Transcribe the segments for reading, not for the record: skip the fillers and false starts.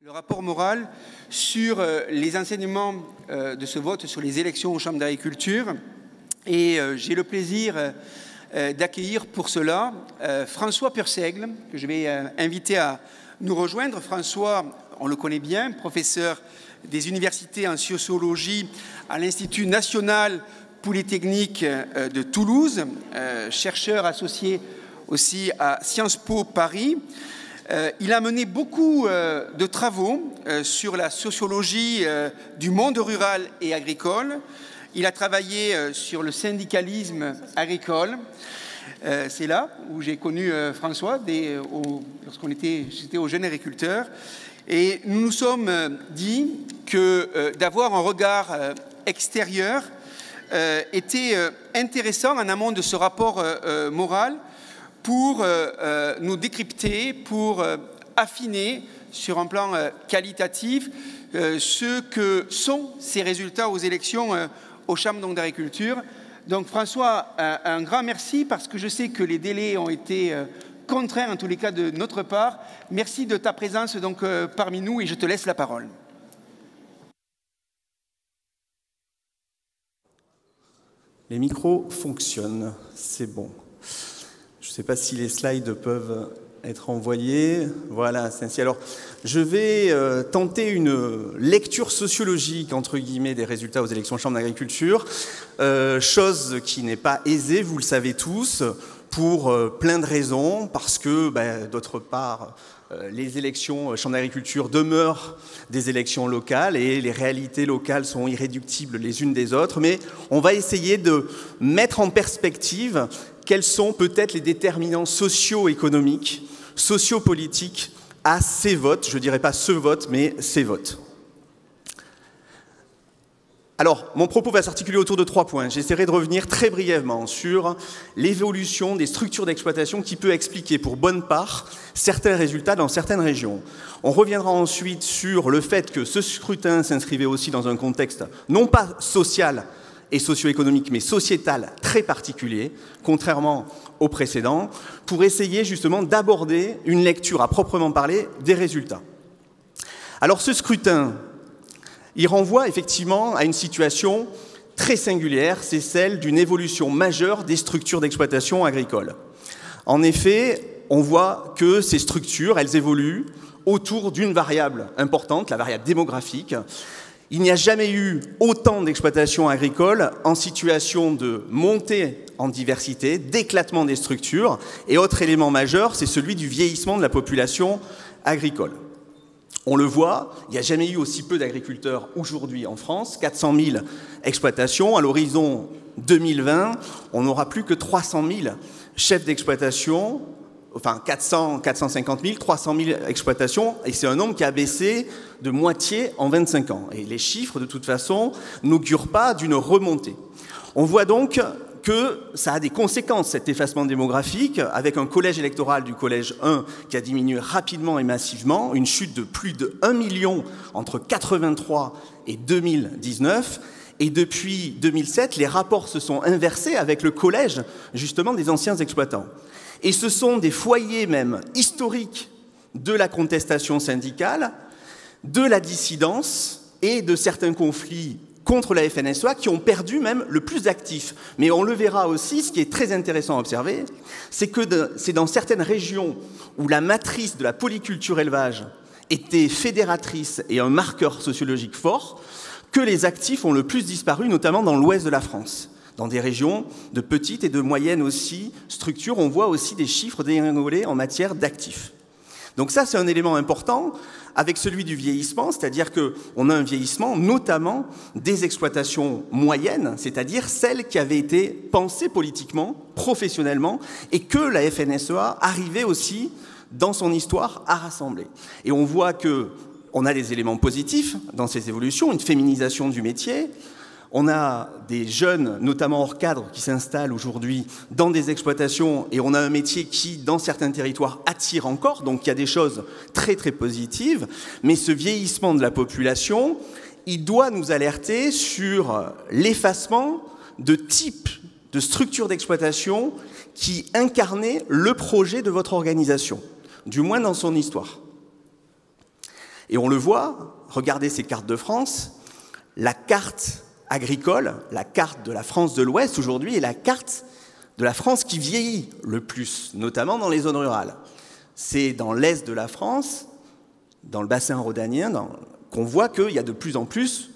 Le rapport moral sur les enseignements de ce vote sur les élections aux chambres d'agriculture. Et j'ai le plaisir d'accueillir pour cela François Purseigle, que je vais inviter à nous rejoindre. François, on le connaît bien, professeur des universités en sociologie à l'Institut national polytechnique de Toulouse, chercheur associé aussi à Sciences Po Paris. Il a mené beaucoup de travaux sur la sociologie du monde rural et agricole. Il a travaillé sur le syndicalisme agricole. C'est là où j'ai connu François, j'étais au Jeune Agriculteur. Et nous nous sommes dit que d'avoir un regard extérieur était intéressant en amont de ce rapport moral, pour nous décrypter, pour affiner sur un plan qualitatif ce que sont ces résultats aux élections aux chambres d'agriculture. Donc François, un grand merci parce que je sais que les délais ont été contraints en tous les cas de notre part. Merci de ta présence donc parmi nous et je te laisse la parole. Les micros fonctionnent, c'est bon. Je ne sais pas si les slides peuvent être envoyés. Voilà, c'est ainsi. Alors, je vais tenter une lecture sociologique, entre guillemets, des résultats aux élections chambres d'agriculture, chose qui n'est pas aisée, vous le savez tous, pour plein de raisons, parce que, d'autre part, les élections chambres d'agriculture demeurent des élections locales et les réalités locales sont irréductibles les unes des autres, mais on va essayer de mettre en perspective quels sont peut-être les déterminants socio-économiques, socio-politiques à ces votes, je ne dirais pas ce vote, mais ces votes. Alors, mon propos va s'articuler autour de 3 points. J'essaierai de revenir très brièvement sur l'évolution des structures d'exploitation qui peut expliquer pour bonne part certains résultats dans certaines régions. On reviendra ensuite sur le fait que ce scrutin s'inscrivait aussi dans un contexte non pas social et socio-économique, mais sociétal très particulier, contrairement au précédent, pour essayer justement d'aborder une lecture à proprement parler des résultats. Alors ce scrutin, il renvoie effectivement à une situation très singulière, c'est celle d'une évolution majeure des structures d'exploitation agricole. En effet, on voit que ces structures, elles évoluent autour d'une variable importante, la variable démographique. Il n'y a jamais eu autant d'exploitations agricoles en situation de montée en diversité, d'éclatement des structures. Et autre élément majeur, c'est celui du vieillissement de la population agricole. On le voit, il n'y a jamais eu aussi peu d'agriculteurs aujourd'hui en France, 400 000 exploitations. À l'horizon 2020, on n'aura plus que 300 000 chefs d'exploitation, enfin 450 000, 300 000 exploitations, et c'est un nombre qui a baissé de moitié en 25 ans. Et les chiffres, de toute façon, n'augurent pas d'une remontée. On voit donc que ça a des conséquences, cet effacement démographique, avec un collège électoral du collège 1 qui a diminué rapidement et massivement, une chute de plus de 1 million entre 1983 et 2019, et depuis 2007, les rapports se sont inversés avec le collège, justement, des anciens exploitants. Et ce sont des foyers même historiques de la contestation syndicale, de la dissidence et de certains conflits contre la FNSEA qui ont perdu même le plus d'actifs. Mais on le verra aussi, ce qui est très intéressant à observer, c'est que c'est dans certaines régions où la matrice de la polyculture élevage était fédératrice et un marqueur sociologique fort, que les actifs ont le plus disparu, notamment dans l'ouest de la France. Dans des régions de petites et de moyennes aussi structures, on voit aussi des chiffres dégringolés en matière d'actifs. Donc ça, c'est un élément important avec celui du vieillissement, c'est-à-dire qu'on a un vieillissement notamment des exploitations moyennes, c'est-à-dire celles qui avaient été pensées politiquement, professionnellement, et que la FNSEA arrivait aussi, dans son histoire, à rassembler. Et on voit qu'on a des éléments positifs dans ces évolutions, une féminisation du métier. On a des jeunes, notamment hors cadre, qui s'installent aujourd'hui dans des exploitations et on a un métier qui, dans certains territoires, attire encore. Donc il y a des choses très très positives. Mais ce vieillissement de la population, il doit nous alerter sur l'effacement de types de structures d'exploitation qui incarnaient le projet de votre organisation, du moins dans son histoire. Et on le voit, regardez ces cartes de France, la carte agricole, la carte de la France de l'Ouest aujourd'hui est la carte de la France qui vieillit le plus, notamment dans les zones rurales. C'est dans l'est de la France, dans le bassin rhodanien, qu'on voit qu'il y a de plus en plus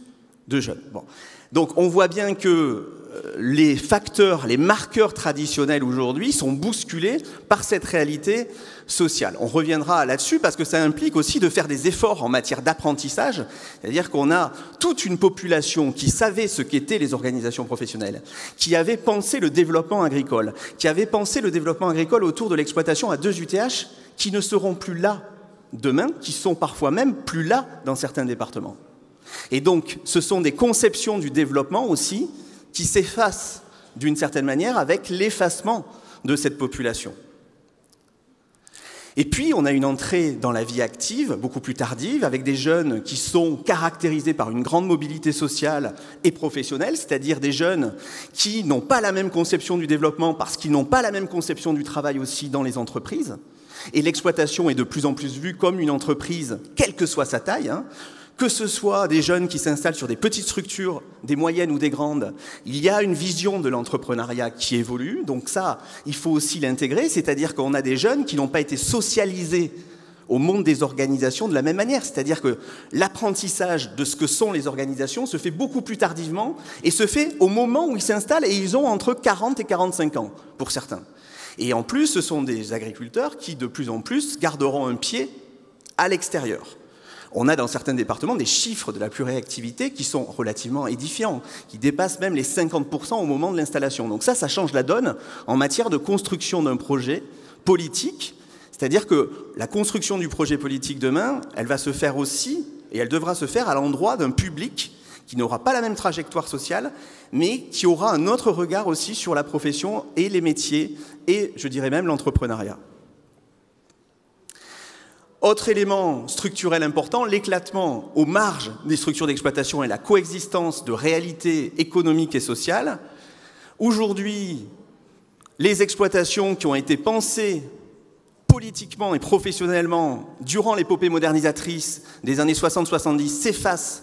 de jeunes. Bon. Donc on voit bien que les facteurs, les marqueurs traditionnels aujourd'hui sont bousculés par cette réalité sociale. On reviendra là-dessus parce que ça implique aussi de faire des efforts en matière d'apprentissage, c'est-à-dire qu'on a toute une population qui savait ce qu'étaient les organisations professionnelles, qui avait pensé le développement agricole, qui avait pensé le développement agricole autour de l'exploitation à 2 UTH, qui ne seront plus là demain, qui sont parfois même plus là dans certains départements. Et donc, ce sont des conceptions du développement aussi qui s'effacent d'une certaine manière avec l'effacement de cette population. Et puis, on a une entrée dans la vie active, beaucoup plus tardive, avec des jeunes qui sont caractérisés par une grande mobilité sociale et professionnelle, c'est-à-dire des jeunes qui n'ont pas la même conception du développement parce qu'ils n'ont pas la même conception du travail aussi dans les entreprises. Et l'exploitation est de plus en plus vue comme une entreprise, quelle que soit sa taille, que ce soit des jeunes qui s'installent sur des petites structures, des moyennes ou des grandes, il y a une vision de l'entrepreneuriat qui évolue. Donc ça, il faut aussi l'intégrer, c'est-à-dire qu'on a des jeunes qui n'ont pas été socialisés au monde des organisations de la même manière. C'est-à-dire que l'apprentissage de ce que sont les organisations se fait beaucoup plus tardivement et se fait au moment où ils s'installent et ils ont entre 40 et 45 ans, pour certains. Et en plus, ce sont des agriculteurs qui, de plus en plus, garderont un pied à l'extérieur. On a dans certains départements des chiffres de la pluriactivité qui sont relativement édifiants, qui dépassent même les 50% au moment de l'installation. Donc ça change la donne en matière de construction d'un projet politique. C'est-à-dire que la construction du projet politique demain, elle va se faire aussi, et elle devra se faire à l'endroit d'un public qui n'aura pas la même trajectoire sociale, mais qui aura un autre regard aussi sur la profession et les métiers, et je dirais même l'entrepreneuriat. Autre élément structurel important, l'éclatement aux marges des structures d'exploitation et la coexistence de réalités économiques et sociales. Aujourd'hui, les exploitations qui ont été pensées politiquement et professionnellement durant l'épopée modernisatrice des années 60-70 s'effacent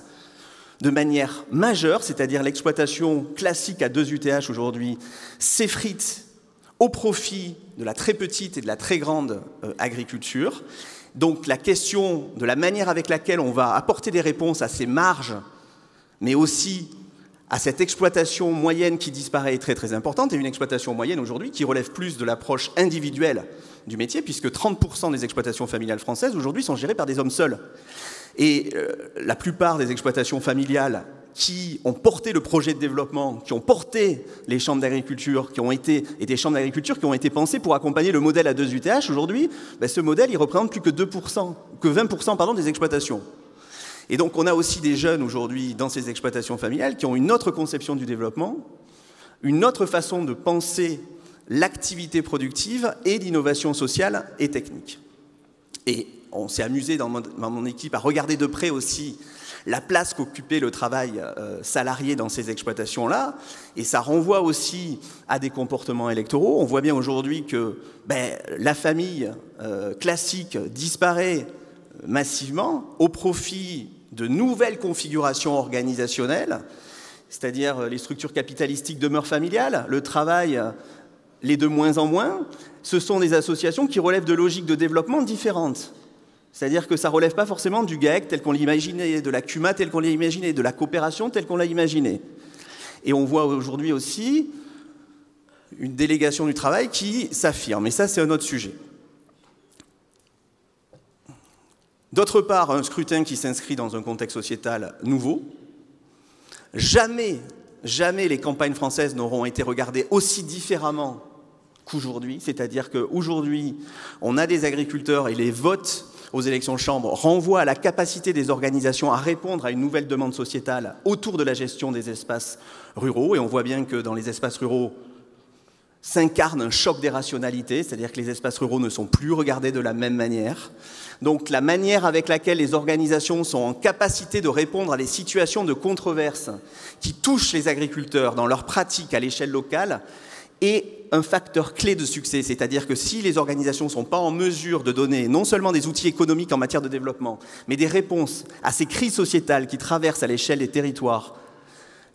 de manière majeure, c'est-à-dire l'exploitation classique à 2 UTH aujourd'hui s'effrite au profit de la très petite et de la très grande agriculture. Donc la question de la manière avec laquelle on va apporter des réponses à ces marges, mais aussi à cette exploitation moyenne qui disparaît est très très importante, et une exploitation moyenne aujourd'hui qui relève plus de l'approche individuelle du métier, puisque 30% des exploitations familiales françaises aujourd'hui sont gérées par des hommes seuls. Et la plupart des exploitations familiales qui ont porté le projet de développement, qui ont porté les chambres d'agriculture, et des chambres d'agriculture qui ont été pensées pour accompagner le modèle à 2 UTH, aujourd'hui, ce modèle, il représente plus que 20% des exploitations. Et donc, on a aussi des jeunes aujourd'hui dans ces exploitations familiales qui ont une autre conception du développement, une autre façon de penser l'activité productive et l'innovation sociale et technique. Et on s'est amusé dans mon équipe à regarder de près aussi la place qu'occupait le travail salarié dans ces exploitations-là, et ça renvoie aussi à des comportements électoraux. On voit bien aujourd'hui que la famille classique disparaît massivement au profit de nouvelles configurations organisationnelles, c'est-à-dire les structures capitalistiques demeurent familiales, le travail l'est de moins en moins. Ce sont des associations qui relèvent de logiques de développement différentes. C'est-à-dire que ça ne relève pas forcément du GAEC tel qu'on l'imaginait, de la CUMA tel qu'on l'a imaginé, de la coopération telle qu'on l'a imaginé. Et on voit aujourd'hui aussi une délégation du travail qui s'affirme. Et ça, c'est un autre sujet. D'autre part, un scrutin qui s'inscrit dans un contexte sociétal nouveau. Jamais les campagnes françaises n'auront été regardées aussi différemment qu'aujourd'hui. C'est-à-dire qu'aujourd'hui, on a des agriculteurs et les votes aux élections de chambre renvoient à la capacité des organisations à répondre à une nouvelle demande sociétale autour de la gestion des espaces ruraux. Et on voit bien que dans les espaces ruraux s'incarne un choc des rationalités, c'est-à-dire que les espaces ruraux ne sont plus regardés de la même manière. Donc la manière avec laquelle les organisations sont en capacité de répondre à des situations de controverse qui touchent les agriculteurs dans leur pratique à l'échelle locale est un facteur clé de succès. C'est-à-dire que si les organisations ne sont pas en mesure de donner non seulement des outils économiques en matière de développement, mais des réponses à ces crises sociétales qui traversent à l'échelle des territoires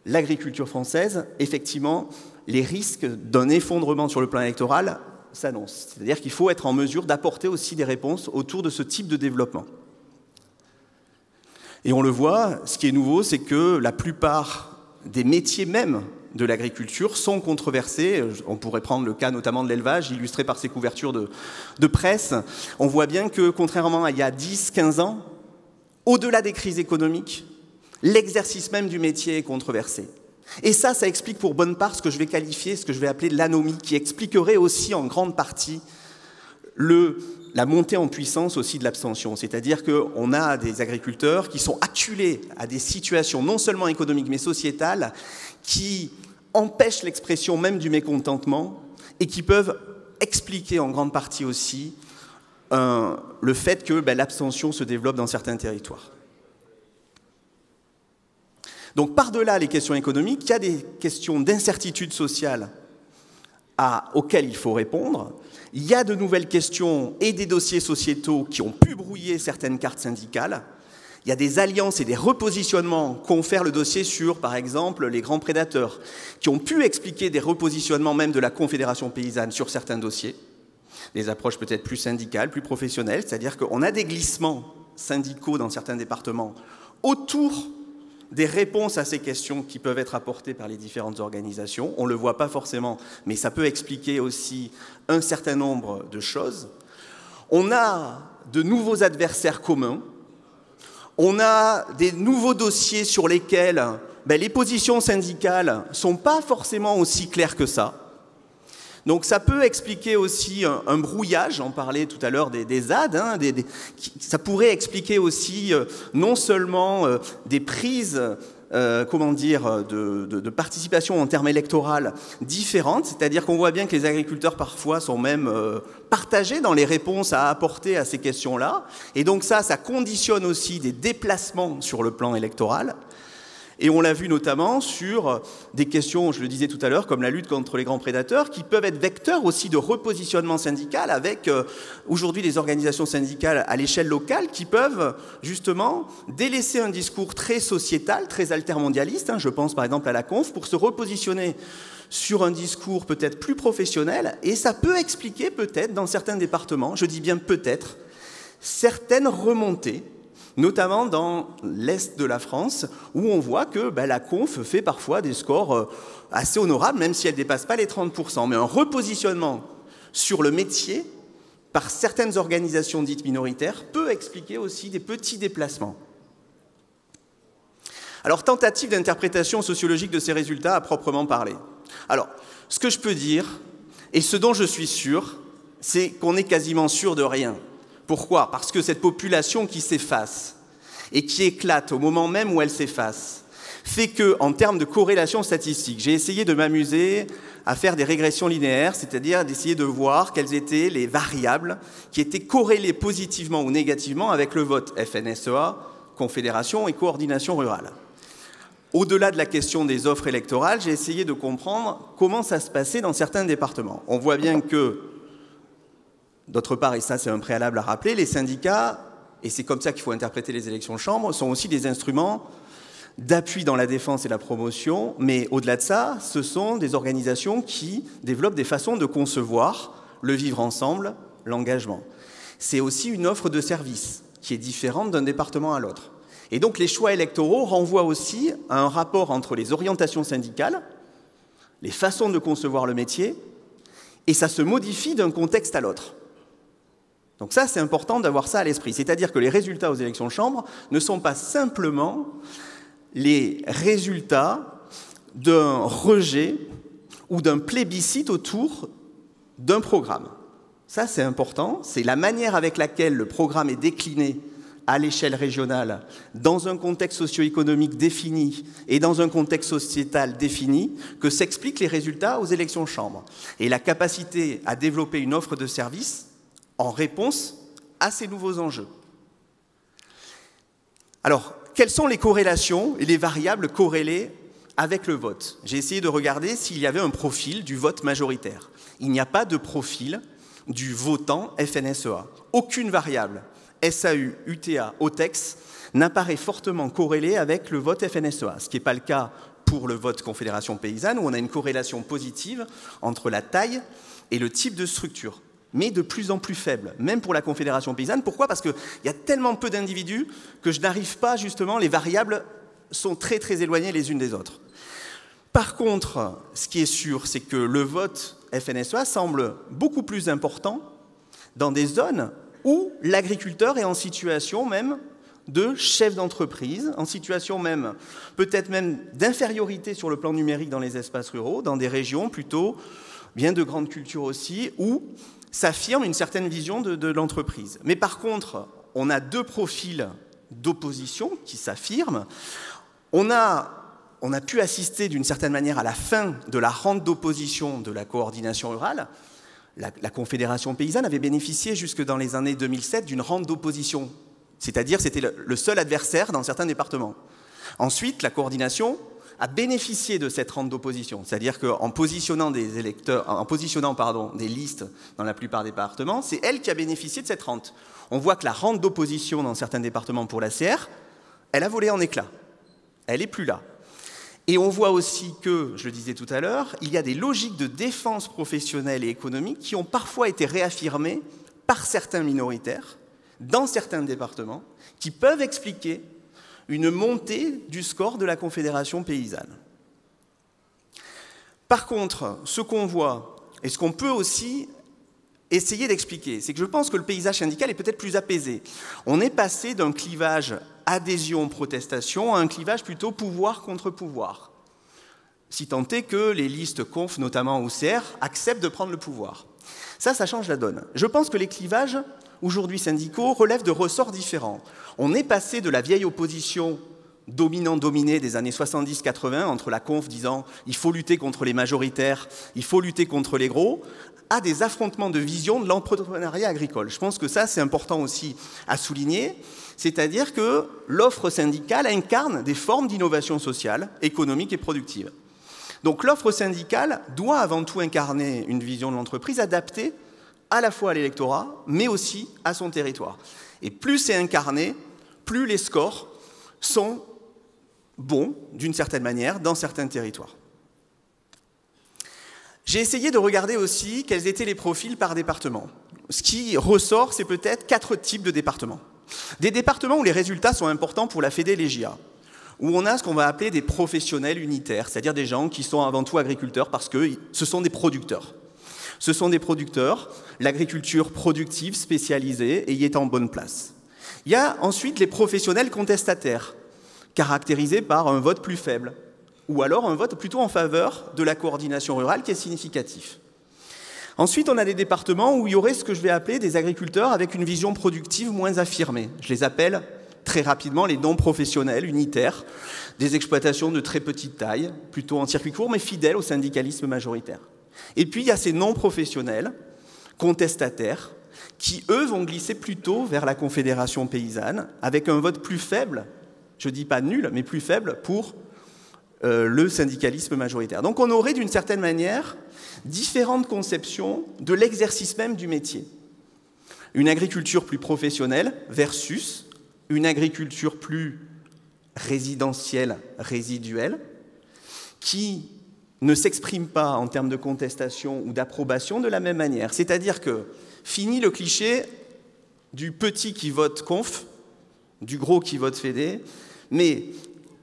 l'agriculture française, effectivement, les risques d'un effondrement sur le plan électoral s'annoncent. C'est-à-dire qu'il faut être en mesure d'apporter aussi des réponses autour de ce type de développement. Et on le voit, ce qui est nouveau, c'est que la plupart des métiers même de l'agriculture sont controversés. On pourrait prendre le cas notamment de l'élevage, illustré par ces couvertures de presse. On voit bien que, contrairement à il y a 10-15 ans, au-delà des crises économiques, l'exercice même du métier est controversé. Et ça explique pour bonne part ce que je vais qualifier, ce que je vais appeler l'anomie, qui expliquerait aussi en grande partie la montée en puissance aussi de l'abstention. C'est-à-dire qu'on a des agriculteurs qui sont acculés à des situations non seulement économiques mais sociétales qui empêchent l'expression même du mécontentement et qui peuvent expliquer en grande partie aussi le fait que l'abstention se développe dans certains territoires. Donc par-delà les questions économiques, il y a des questions d'incertitude sociale auxquelles il faut répondre. Il y a de nouvelles questions et des dossiers sociétaux qui ont pu brouiller certaines cartes syndicales. Il y a des alliances et des repositionnements confèrent le dossier sur, par exemple, les grands prédateurs, qui ont pu expliquer des repositionnements même de la Confédération paysanne sur certains dossiers, des approches peut-être plus syndicales, plus professionnelles, c'est-à-dire qu'on a des glissements syndicaux dans certains départements autour des réponses à ces questions qui peuvent être apportées par les différentes organisations. On ne le voit pas forcément, mais ça peut expliquer aussi un certain nombre de choses. On a de nouveaux adversaires communs. On a des nouveaux dossiers sur lesquels les positions syndicales ne sont pas forcément aussi claires que ça. Donc ça peut expliquer aussi un brouillage, on parlait tout à l'heure des ZAD, ça pourrait expliquer aussi non seulement des prises de participation en termes électoraux différentes, c'est-à-dire qu'on voit bien que les agriculteurs parfois sont même partagés dans les réponses à apporter à ces questions-là, et donc ça conditionne aussi des déplacements sur le plan électoral. Et on l'a vu notamment sur des questions, je le disais tout à l'heure, comme la lutte contre les grands prédateurs, qui peuvent être vecteurs aussi de repositionnement syndical avec aujourd'hui des organisations syndicales à l'échelle locale qui peuvent justement délaisser un discours très sociétal, très altermondialiste, je pense par exemple à la Conf, pour se repositionner sur un discours peut-être plus professionnel, et ça peut expliquer peut-être dans certains départements, je dis bien peut-être, certaines remontées, notamment dans l'Est de la France, où on voit que la Conf fait parfois des scores assez honorables, même si elle ne dépasse pas les 30%. Mais un repositionnement sur le métier par certaines organisations dites minoritaires peut expliquer aussi des petits déplacements. Alors, tentative d'interprétation sociologique de ces résultats à proprement parler. Alors, ce que je peux dire, et ce dont je suis sûr, c'est qu'on est quasiment sûr de rien. Pourquoi ? Parce que cette population qui s'efface et qui éclate au moment même où elle s'efface fait qu'en termes de corrélation statistique, j'ai essayé de m'amuser à faire des régressions linéaires, c'est-à-dire d'essayer de voir quelles étaient les variables qui étaient corrélées positivement ou négativement avec le vote FNSEA, Confédération et Coordination rurale. Au-delà de la question des offres électorales, j'ai essayé de comprendre comment ça se passait dans certains départements. On voit bien que d'autre part, et ça c'est un préalable à rappeler, les syndicats, et c'est comme ça qu'il faut interpréter les élections de chambre, sont aussi des instruments d'appui dans la défense et la promotion, mais au-delà de ça, ce sont des organisations qui développent des façons de concevoir le vivre ensemble, l'engagement. C'est aussi une offre de service qui est différente d'un département à l'autre. Et donc les choix électoraux renvoient aussi à un rapport entre les orientations syndicales, les façons de concevoir le métier, et ça se modifie d'un contexte à l'autre. Donc ça, c'est important d'avoir ça à l'esprit. C'est-à-dire que les résultats aux élections de chambre ne sont pas simplement les résultats d'un rejet ou d'un plébiscite autour d'un programme. Ça, c'est important. C'est la manière avec laquelle le programme est décliné à l'échelle régionale, dans un contexte socio-économique défini et dans un contexte sociétal défini, que s'expliquent les résultats aux élections de chambre. Et la capacité à développer une offre de service en réponse à ces nouveaux enjeux. Alors, quelles sont les corrélations et les variables corrélées avec le vote. J'ai essayé de regarder s'il y avait un profil du vote majoritaire. Il n'y a pas de profil du votant FNSEA. Aucune variable SAU, UTA, OTEX n'apparaît fortement corrélée avec le vote FNSEA, ce qui n'est pas le cas pour le vote Confédération Paysanne, où on a une corrélation positive entre la taille et le type de structure, mais de plus en plus faible, même pour la Confédération Paysanne. Pourquoi? Parce qu'il y a tellement peu d'individus que je n'arrive pas, justement, les variables sont très très éloignées les unes des autres. Par contre, ce qui est sûr, c'est que le vote FNSEA semble beaucoup plus important dans des zones où l'agriculteur est en situation même de chef d'entreprise, en situation même, peut-être même d'infériorité sur le plan numérique dans les espaces ruraux, dans des régions plutôt bien de grande culture aussi, où s'affirme une certaine vision de l'entreprise. Mais par contre, on a deux profils d'opposition qui s'affirment. On a pu assister d'une certaine manière à la fin de la rente d'opposition de la coordination rurale. La Confédération Paysanne avait bénéficié jusque dans les années 2007 d'une rente d'opposition, c'est-à-dire c'était le seul adversaire dans certains départements. Ensuite, la coordination a bénéficié de cette rente d'opposition, c'est-à-dire qu'en positionnant des électeurs, des listes dans la plupart des départements, c'est elle qui a bénéficié de cette rente. On voit que la rente d'opposition dans certains départements pour la CR, elle a volé en éclats. Elle n'est plus là. Et on voit aussi que, je le disais tout à l'heure, il y a des logiques de défense professionnelle et économique qui ont parfois été réaffirmées par certains minoritaires, dans certains départements, qui peuvent expliquer une montée du score de la Confédération Paysanne. Par contre, ce qu'on voit, et ce qu'on peut aussi essayer d'expliquer, c'est que je pense que le paysage syndical est peut-être plus apaisé. On est passé d'un clivage adhésion-protestation à un clivage plutôt pouvoir contre pouvoir, si tant est que les listes conf, notamment au CR, acceptent de prendre le pouvoir. Ça change la donne. Je pense que les clivages, aujourd'hui syndicaux, relèvent de ressorts différents. On est passé de la vieille opposition dominant-dominé des années 70-80, entre la conf disant « il faut lutter contre les majoritaires, il faut lutter contre les gros », à des affrontements de vision de l'entrepreneuriat agricole. Je pense que ça, c'est important aussi à souligner, c'est-à-dire que l'offre syndicale incarne des formes d'innovation sociale, économique et productive. Donc l'offre syndicale doit avant tout incarner une vision de l'entreprise adaptée à la fois à l'électorat, mais aussi à son territoire. Et plus c'est incarné, plus les scores sont bons, d'une certaine manière, dans certains territoires. J'ai essayé de regarder aussi quels étaient les profils par département. Ce qui ressort, c'est peut-être 4 types de départements. Des départements où les résultats sont importants pour la Fédé-Légia, où on a ce qu'on va appeler des professionnels unitaires, c'est-à-dire des gens qui sont avant tout agriculteurs parce que ce sont des producteurs. Ce sont des producteurs, l'agriculture productive, spécialisée, et y est en bonne place. Il y a ensuite les professionnels contestataires, caractérisés par un vote plus faible, ou alors un vote plutôt en faveur de la coordination rurale qui est significatif. Ensuite, on a des départements où il y aurait ce que je vais appeler des agriculteurs avec une vision productive moins affirmée. Je les appelle très rapidement les non-professionnels, unitaires, des exploitations de très petite taille, plutôt en circuit court, mais fidèles au syndicalisme majoritaire. Et puis, il y a ces non-professionnels, contestataires, qui, eux, vont glisser plutôt vers la Confédération Paysanne, avec un vote plus faible, je ne dis pas nul, mais plus faible pour le syndicalisme majoritaire. Donc on aurait d'une certaine manière différentes conceptions de l'exercice même du métier. Une agriculture plus professionnelle versus une agriculture plus résidentielle, résiduelle, qui ne s'exprime pas en termes de contestation ou d'approbation de la même manière. C'est-à-dire que fini le cliché du petit qui vote conf, du gros qui vote fédé, mais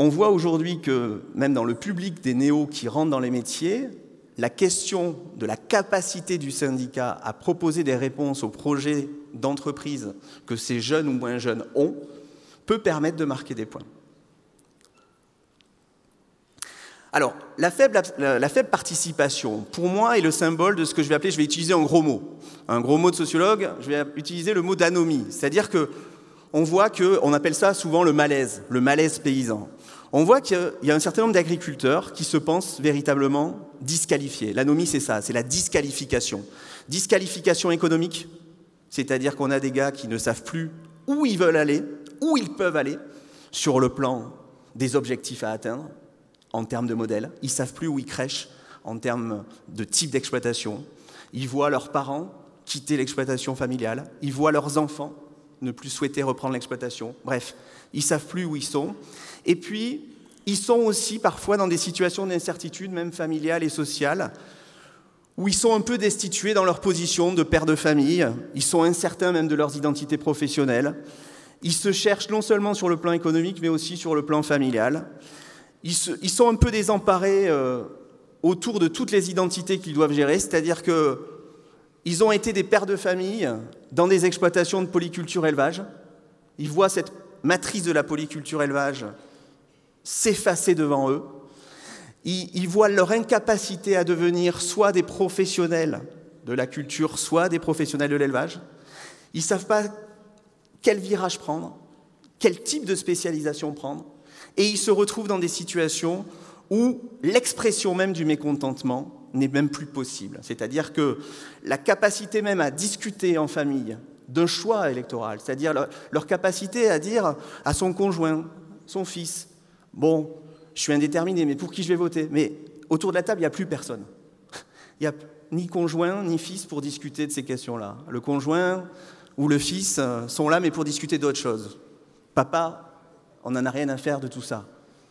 on voit aujourd'hui que, même dans le public des néos qui rentrent dans les métiers, la question de la capacité du syndicat à proposer des réponses aux projets d'entreprise que ces jeunes ou moins jeunes ont peut permettre de marquer des points. Alors, la faible participation, pour moi, est le symbole de ce que je vais appeler, je vais utiliser un gros mot de sociologue, je vais utiliser le mot d'anomie, c'est-à-dire que on voit qu'on appelle ça souvent le malaise paysan. On voit qu'il y a un certain nombre d'agriculteurs qui se pensent véritablement disqualifiés. L'anomie, c'est ça, c'est la disqualification. Disqualification économique, c'est-à-dire qu'on a des gars qui ne savent plus où ils veulent aller, où ils peuvent aller, sur le plan des objectifs à atteindre. en termes de modèle. Ils ne savent plus où ils crèchent en termes de type d'exploitation. Ils voient leurs parents quitter l'exploitation familiale. Ils voient leurs enfants ne plus souhaiter reprendre l'exploitation. Bref, ils ne savent plus où ils sont. Et puis, ils sont aussi parfois dans des situations d'incertitude, même familiale et sociale, où ils sont un peu destitués dans leur position de père de famille. Ils sont incertains même de leurs identités professionnelles. Ils se cherchent non seulement sur le plan économique, mais aussi sur le plan familial. Ils sont un peu désemparés autour de toutes les identités qu'ils doivent gérer, c'est-à-dire qu'ils ont été des pères de famille dans des exploitations de polyculture-élevage. Ils voient cette matrice de la polyculture-élevage s'effacer devant eux. Ils voient leur incapacité à devenir soit des professionnels de la culture, soit des professionnels de l'élevage. Ils ne savent pas quel virage prendre, quel type de spécialisation prendre. Et ils se retrouvent dans des situations où l'expression même du mécontentement n'est même plus possible. C'est-à-dire que la capacité même à discuter en famille d'un choix électoral, c'est-à-dire leur capacité à dire à son conjoint, son fils, « Bon, je suis indéterminé, mais pour qui je vais voter ?» Mais autour de la table, il n'y a plus personne. Il n'y a ni conjoint, ni fils pour discuter de ces questions-là. Le conjoint ou le fils sont là, mais pour discuter d'autres choses. Papa, on n'en a rien à faire de tout ça.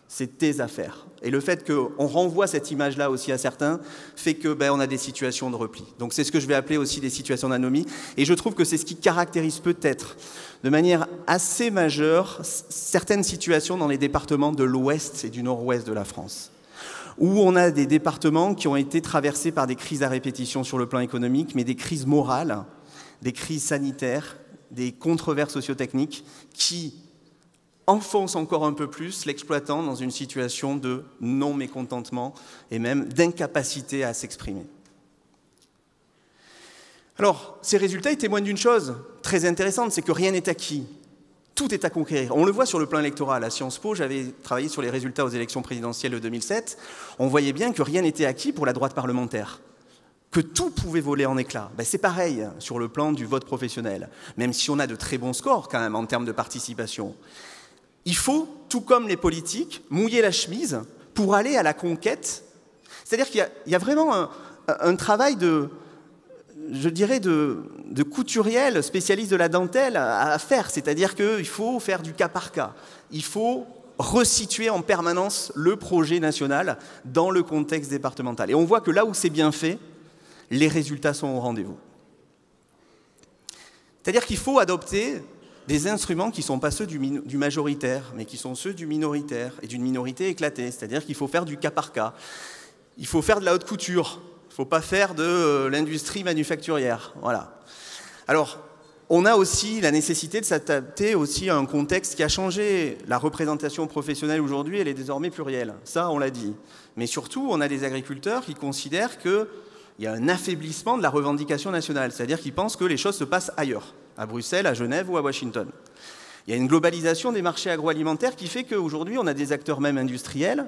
C'est tes affaires. Et le fait qu'on renvoie cette image-là aussi à certains fait qu'on a des situations de repli. Donc c'est ce que je vais appeler aussi des situations d'anomie. Et je trouve que c'est ce qui caractérise peut-être de manière assez majeure certaines situations dans les départements de l'ouest et du nord-ouest de la France, où on a des départements qui ont été traversés par des crises à répétition sur le plan économique, mais des crises morales, des crises sanitaires, des controverses sociotechniques qui enfonce encore un peu plus l'exploitant dans une situation de non-mécontentement et même d'incapacité à s'exprimer. Alors, ces résultats, ils témoignent d'une chose très intéressante, c'est que rien n'est acquis. Tout est à conquérir. On le voit sur le plan électoral. À Sciences Po, j'avais travaillé sur les résultats aux élections présidentielles de 2007. On voyait bien que rien n'était acquis pour la droite parlementaire, que tout pouvait voler en éclats. C'est pareil sur le plan du vote professionnel, même si on a de très bons scores quand même en termes de participation. Il faut, tout comme les politiques, mouiller la chemise pour aller à la conquête. C'est-à-dire qu'il y a vraiment un travail de couturiel, spécialiste de la dentelle à faire. C'est-à-dire qu'il faut faire du cas par cas. Il faut resituer en permanence le projet national dans le contexte départemental. Et on voit que là où c'est bien fait, les résultats sont au rendez-vous. C'est-à-dire qu'il faut adopter des instruments qui ne sont pas ceux du majoritaire, mais qui sont ceux du minoritaire, et d'une minorité éclatée. C'est-à-dire qu'il faut faire du cas par cas. Il faut faire de la haute couture. Il ne faut pas faire de l'industrie manufacturière. Voilà. Alors, on a aussi la nécessité de s'adapter aussi à un contexte qui a changé. La représentation professionnelle aujourd'hui, elle est désormais plurielle. Ça, on l'a dit. Mais surtout, on a des agriculteurs qui considèrent qu'il y a un affaiblissement de la revendication nationale. C'est-à-dire qu'ils pensent que les choses se passent ailleurs, à Bruxelles, à Genève ou à Washington. Il y a une globalisation des marchés agroalimentaires qui fait qu'aujourd'hui, on a des acteurs même industriels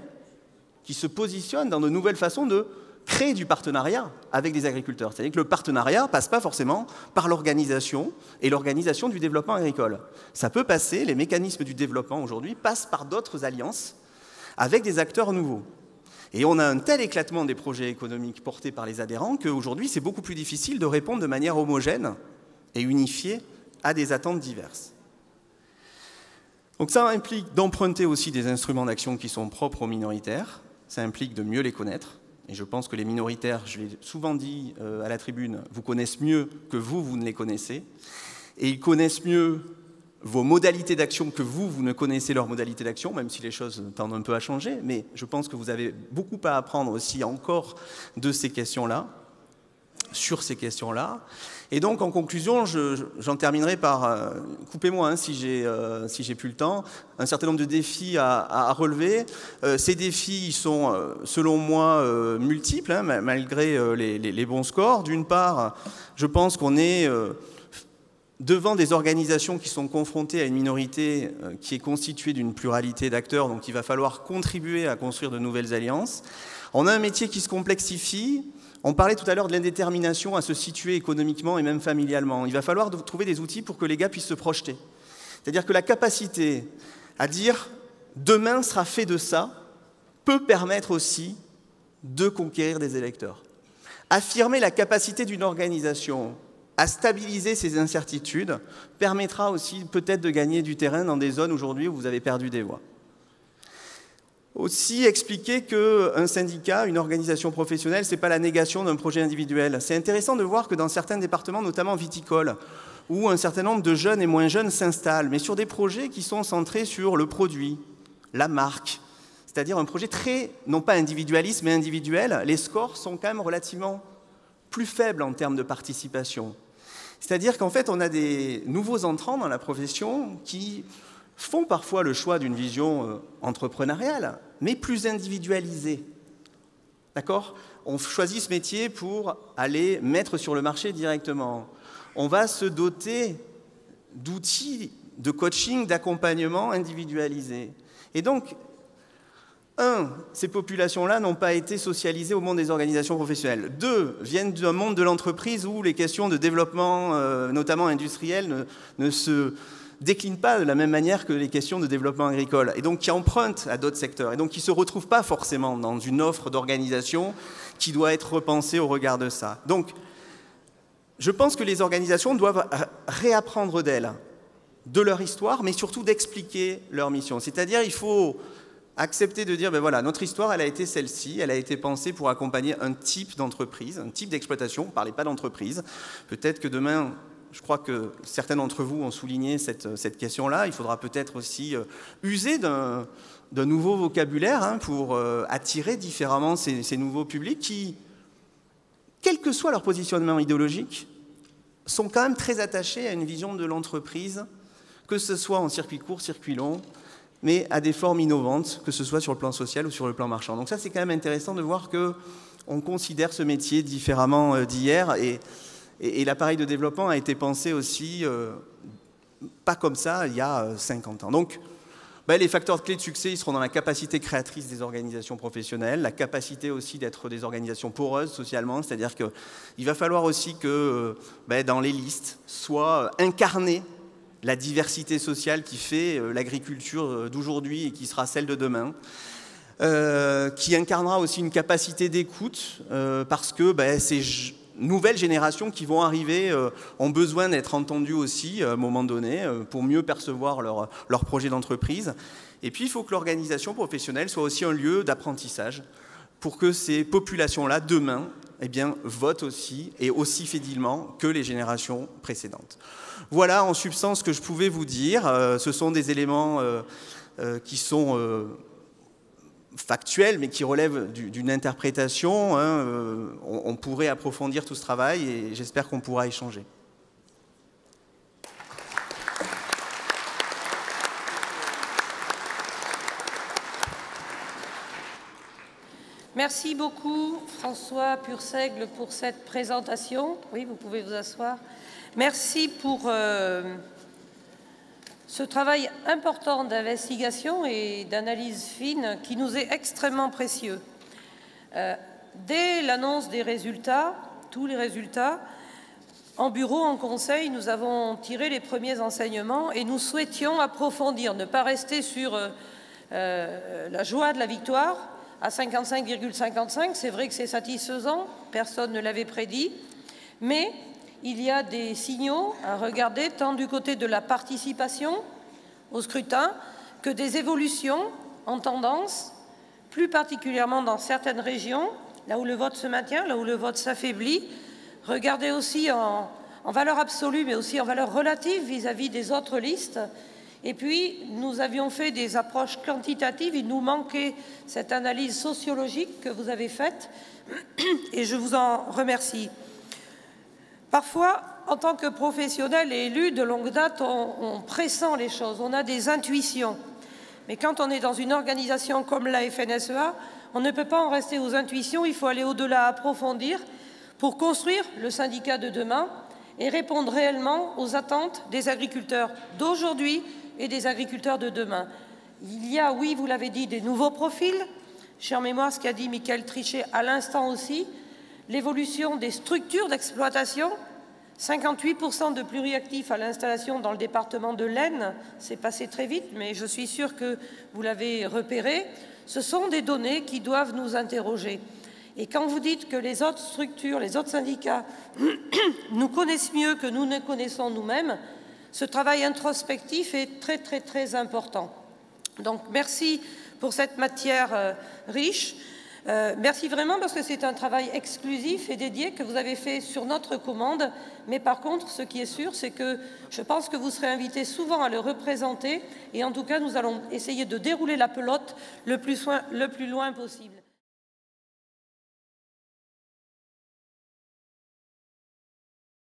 qui se positionnent dans de nouvelles façons de créer du partenariat avec des agriculteurs. C'est-à-dire que le partenariat ne passe pas forcément par l'organisation et l'organisation du développement agricole. Ça peut passer, les mécanismes du développement aujourd'hui passent par d'autres alliances avec des acteurs nouveaux. Et on a un tel éclatement des projets économiques portés par les adhérents qu'aujourd'hui, c'est beaucoup plus difficile de répondre de manière homogène et unifiée à des attentes diverses. Donc ça implique d'emprunter aussi des instruments d'action qui sont propres aux minoritaires. Ça implique de mieux les connaître. Et je pense que les minoritaires, je l'ai souvent dit à la tribune, vous connaissent mieux que vous ne les connaissez. Et ils connaissent mieux vos modalités d'action que vous ne connaissez leurs modalités d'action, même si les choses tendent un peu à changer. Mais je pense que vous avez beaucoup à apprendre aussi encore de ces questions-là, sur ces questions-là. Et donc, en conclusion, j'en terminerai par, coupez-moi si j'ai plus le temps, un certain nombre de défis à relever. Ces défis ils sont, selon moi, multiples, hein, malgré les bons scores. D'une part, je pense qu'on est devant des organisations qui sont confrontées à une minorité qui est constituée d'une pluralité d'acteurs, donc il va falloir contribuer à construire de nouvelles alliances. On a un métier qui se complexifie. On parlait tout à l'heure de l'indétermination à se situer économiquement et même familialement. Il va falloir trouver des outils pour que les gars puissent se projeter. C'est-à-dire que la capacité à dire « demain sera fait de ça » peut permettre aussi de conquérir des électeurs. Affirmer la capacité d'une organisation à stabiliser ces incertitudes permettra aussi peut-être de gagner du terrain dans des zones aujourd'hui où vous avez perdu des voix. Aussi expliquer qu'un syndicat, une organisation professionnelle, ce n'est pas la négation d'un projet individuel. C'est intéressant de voir que dans certains départements, notamment viticoles, où un certain nombre de jeunes et moins jeunes s'installent, mais sur des projets qui sont centrés sur le produit, la marque, c'est-à-dire un projet très, non pas individualiste, mais individuel, les scores sont quand même relativement plus faibles en termes de participation. C'est-à-dire qu'en fait, on a des nouveaux entrants dans la profession qui font parfois le choix d'une vision entrepreneuriale, mais plus individualisée. D'accord ? On choisit ce métier pour aller mettre sur le marché directement. On va se doter d'outils de coaching, d'accompagnement individualisé. Et donc, ces populations-là n'ont pas été socialisées au monde des organisations professionnelles. 2, viennent d'un monde de l'entreprise où les questions de développement, notamment industriel, ne se déclinent pas de la même manière que les questions de développement agricole, et donc qui empruntent à d'autres secteurs, et donc qui ne se retrouvent pas forcément dans une offre d'organisation qui doit être repensée au regard de ça. Donc, je pense que les organisations doivent réapprendre d'elles, de leur histoire, mais surtout d'expliquer leur mission. C'est-à-dire, il faut accepter de dire, ben voilà, notre histoire, elle a été celle-ci, elle a été pensée pour accompagner un type d'entreprise, un type d'exploitation, on ne parlait pas d'entreprise. Peut-être que demain, je crois que certains d'entre vous ont souligné cette question-là, il faudra peut-être aussi user d'un nouveau vocabulaire pour attirer différemment ces nouveaux publics qui, quel que soit leur positionnement idéologique, sont quand même très attachés à une vision de l'entreprise, que ce soit en circuit court, circuit long, mais à des formes innovantes, que ce soit sur le plan social ou sur le plan marchand. Donc ça, c'est quand même intéressant de voir qu'on considère ce métier différemment d'hier, et l'appareil de développement a été pensé aussi, pas comme ça, il y a 50 ans. Donc, les facteurs clés de succès, ils seront dans la capacité créatrice des organisations professionnelles, la capacité aussi d'être des organisations poreuses socialement, c'est-à-dire qu'il va falloir aussi que dans les listes soit incarnée la diversité sociale qui fait l'agriculture d'aujourd'hui et qui sera celle de demain, qui incarnera aussi une capacité d'écoute, parce que ces nouvelles générations qui vont arriver ont besoin d'être entendues aussi à un moment donné pour mieux percevoir leur projet d'entreprise. Et puis il faut que l'organisation professionnelle soit aussi un lieu d'apprentissage pour que ces populations-là, demain, votent aussi et aussi fidèlement que les générations précédentes. Voilà en substance ce que je pouvais vous dire. Ce sont des éléments qui sont factuels, mais qui relèvent d'une interprétation. On pourrait approfondir tout ce travail et j'espère qu'on pourra échanger. Merci beaucoup François Purseigle pour cette présentation. Oui, vous pouvez vous asseoir. Merci pour ce travail important d'investigation et d'analyse fine qui nous est extrêmement précieux. Dès l'annonce des résultats, tous les résultats, en bureau, en conseil, nous avons tiré les premiers enseignements et nous souhaitions approfondir, ne pas rester sur la joie de la victoire à 55,55. C'est vrai que c'est satisfaisant, personne ne l'avait prédit, mais il y a des signaux à regarder tant du côté de la participation au scrutin que des évolutions en tendance, plus particulièrement dans certaines régions, là où le vote se maintient, là où le vote s'affaiblit. Regardez aussi en valeur absolue, mais aussi en valeur relative vis-à-vis des autres listes. Et puis, nous avions fait des approches quantitatives, il nous manquait cette analyse sociologique que vous avez faite, et je vous en remercie. Parfois, en tant que professionnel et élu de longue date, on pressent les choses, on a des intuitions. Mais quand on est dans une organisation comme la FNSEA, on ne peut pas en rester aux intuitions, il faut aller au-delà, approfondir, pour construire le syndicat de demain et répondre réellement aux attentes des agriculteurs d'aujourd'hui et des agriculteurs de demain. Il y a, oui, vous l'avez dit, des nouveaux profils. J'ai en mémoire ce qu'a dit Michael Trichet à l'instant aussi, l'évolution des structures d'exploitation, 58% de pluriactifs à l'installation dans le département de l'Aisne, c'est passé très vite, mais je suis sûre que vous l'avez repéré. Ce sont des données qui doivent nous interroger. Et quand vous dites que les autres structures, les autres syndicats nous connaissent mieux que nous ne connaissons nous-mêmes, ce travail introspectif est très, très, très important. Donc, merci pour cette matière riche. Merci vraiment parce que c'est un travail exclusif et dédié que vous avez fait sur notre commande. Mais par contre, ce qui est sûr, c'est que je pense que vous serez invités souvent à le représenter. Et en tout cas, nous allons essayer de dérouler la pelote le plus loin possible.